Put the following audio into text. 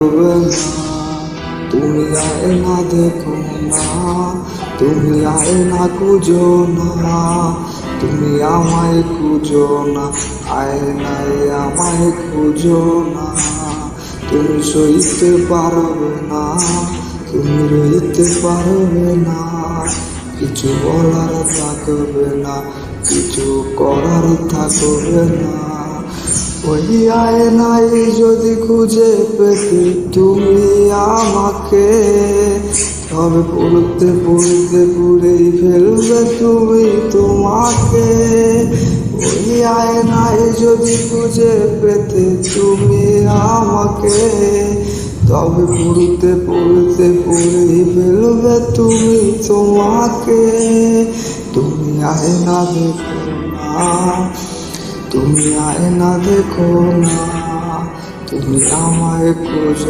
হবে না, তুমি আয়না দেখো না, তুমি আয়না খুঁজো না, তুমি আমায় খুঁজো না, আয়নায় আমায় খুঁজো না। তুমি সইতে পারবে না, তুমি রইতে পারবে না, কিছু বলার থাকবে না, কিছু করার থাকবে না। ওই আয়নায় যদি খুঁজে পেতে তুমি আমাকে, তবে পড়তে পড়তে পুড়েই ফেলবে তুমি তোমাকে। ওই আয়নায় যদি খুঁজে পেতে তুমি আমাকে, তবে পড়তে পড়তে পুড়েই ফেলবে তুমি তোমাকে। তুমি আয়না দেখো না, তুমি আয়না দেখো না, তুমি আমায় খোঁজো।